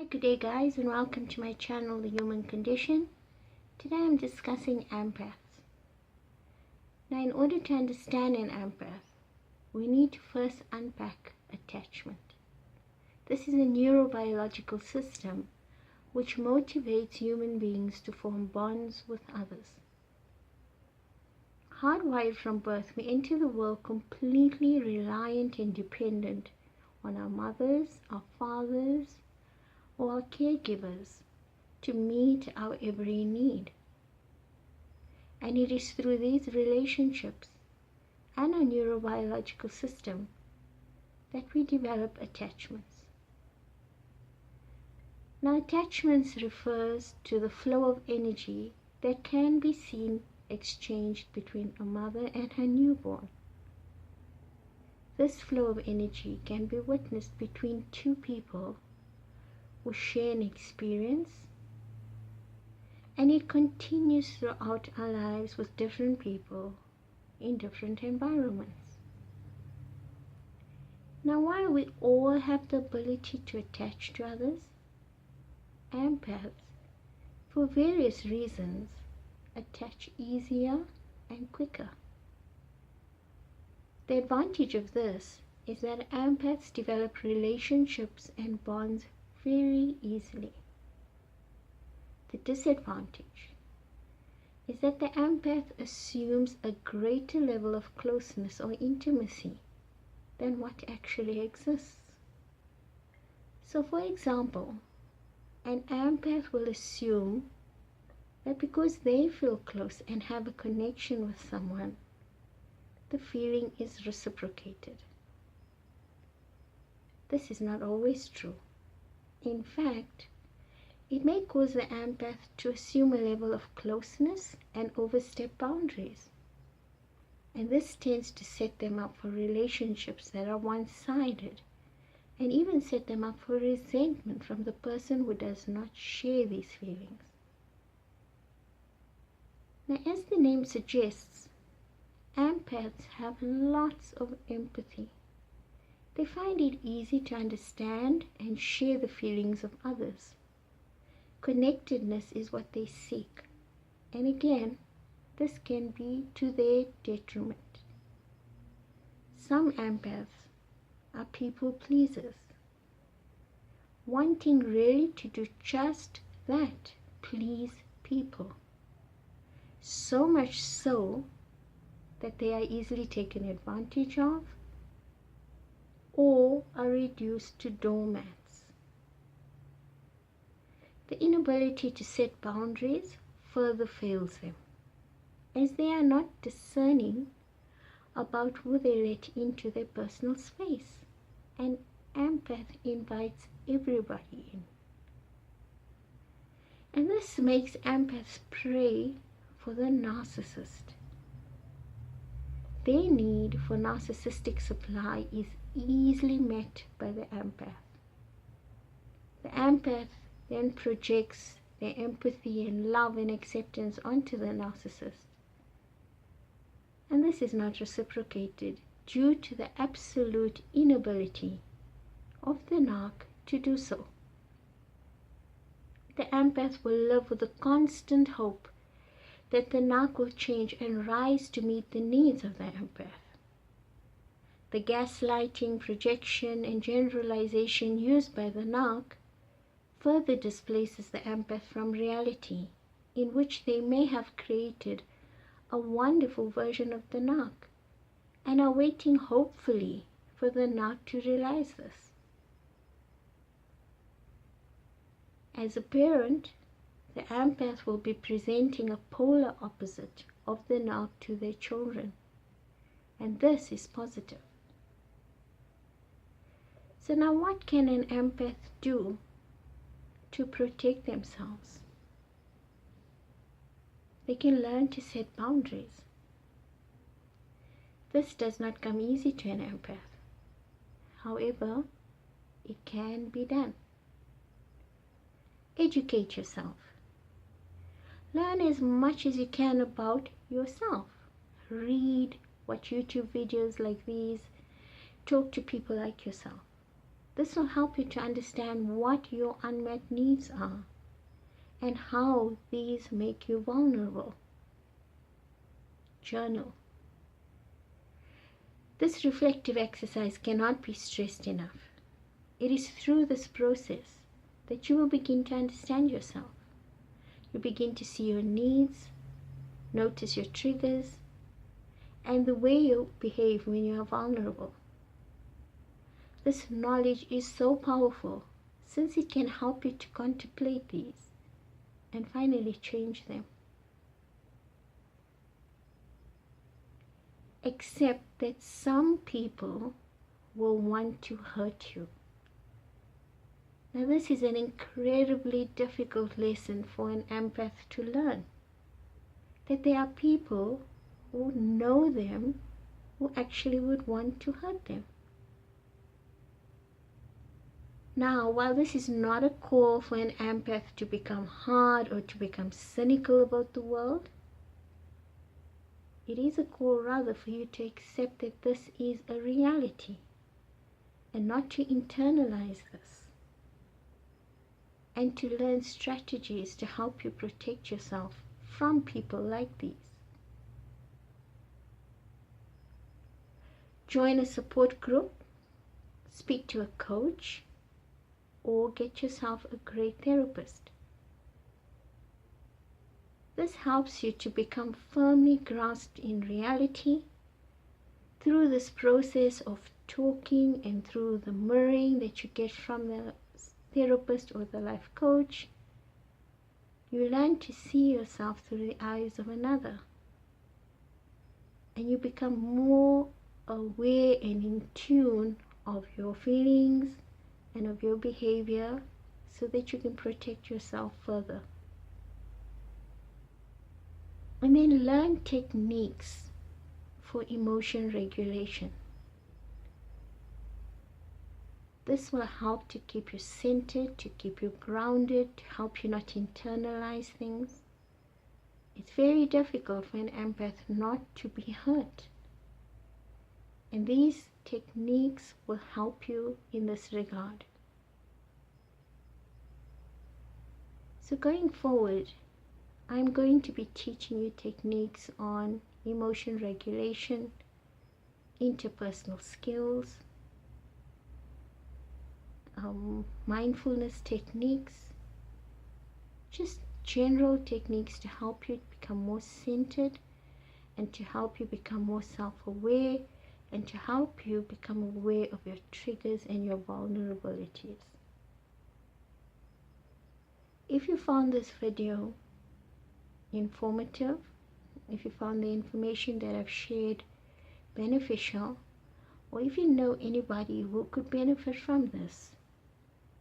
Good day guys, and welcome to my channel, The Human Condition. Today I'm discussing empaths. Now, in order to understand an empath, we need to first unpack attachment. This is a neurobiological system which motivates human beings to form bonds with others. Hardwired from birth, we enter the world completely reliant and dependent on our mothers, our fathers, or our caregivers to meet our every need. And it is through these relationships and our neurobiological system that we develop attachments. Now, attachments refers to the flow of energy that can be seen exchanged between a mother and her newborn. This flow of energy can be witnessed between two people who share an experience, and it continues throughout our lives with different people in different environments. Now, while we all have the ability to attach to others, empaths, for various reasons, attach easier and quicker. The advantage of this is that empaths develop relationships and bonds very easily. The disadvantage is that the empath assumes a greater level of closeness or intimacy than what actually exists. So, for example, an empath will assume that because they feel close and have a connection with someone, the feeling is reciprocated. This is not always true. In fact, it may cause the empath to assume a level of closeness and overstep boundaries. And this tends to set them up for relationships that are one-sided, and even set them up for resentment from the person who does not share these feelings. Now, as the name suggests, empaths have lots of empathy. They find it easy to understand and share the feelings of others. Connectedness is what they seek, and again, this can be to their detriment. Some empaths are people pleasers, wanting really to do just that, please people. So much so that they are easily taken advantage of or are reduced to doormats. The inability to set boundaries further fails them, as they are not discerning about who they let into their personal space. An empath invites everybody in. And this makes empaths prey for the narcissist. Their need for narcissistic supply is easily met by the empath. The empath then projects their empathy and love and acceptance onto the narcissist. And this is not reciprocated due to the absolute inability of the narc to do so. The empath will live with the constant hope that the narc will change and rise to meet the needs of the empath. The gaslighting, projection, and generalization used by the narc further displaces the empath from reality, in which they may have created a wonderful version of the narc and are waiting hopefully for the narc to realize this. As a parent, the empath will be presenting a polar opposite of the narc to their children, and this is positive. So now, what can an empath do to protect themselves? They can learn to set boundaries. This does not come easy to an empath. However, it can be done. Educate yourself. Learn as much as you can about yourself. Read, watch YouTube videos like these. Talk to people like yourself. This will help you to understand what your unmet needs are and how these make you vulnerable. Journal. This reflective exercise cannot be stressed enough. It is through this process that you will begin to understand yourself. You begin to see your needs, notice your triggers, and the way you behave when you are vulnerable. This knowledge is so powerful since it can help you to contemplate these and finally change them. Accept that some people will want to hurt you. Now, this is an incredibly difficult lesson for an empath to learn. That there are people who know them who actually would want to hurt them. Now, while this is not a call for an empath to become hard or to become cynical about the world, it is a call rather for you to accept that this is a reality and not to internalize this, and to learn strategies to help you protect yourself from people like these. Join a support group, speak to a coach, or get yourself a great therapist. This helps you to become firmly grasped in reality through this process of talking and through the mirroring that you get from the therapist or the life coach. You learn to see yourself through the eyes of another, and you become more aware and in tune of your feelings and of your behavior so that you can protect yourself further. And then learn techniques for emotion regulation. This will help to keep you centered, to keep you grounded, to help you not internalize things. It's very difficult for an empath not to be hurt. And these techniques will help you in this regard. So going forward, I'm going to be teaching you techniques on emotion regulation, interpersonal skills, mindfulness techniques, just general techniques to help you become more centered and to help you become more self-aware and to help you become aware of your triggers and your vulnerabilities. If you found this video informative, if you found the information that I've shared beneficial, or if you know anybody who could benefit from this,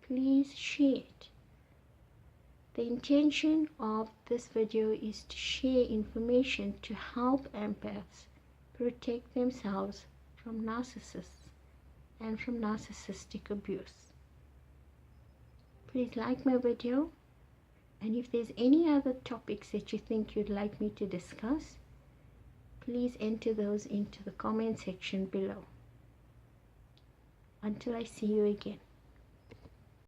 please share it. The intention of this video is to share information to help empaths protect themselves from narcissists and from narcissistic abuse. Please like my video, and if there's any other topics that you think you'd like me to discuss, please enter those into the comment section below. Until I see you again.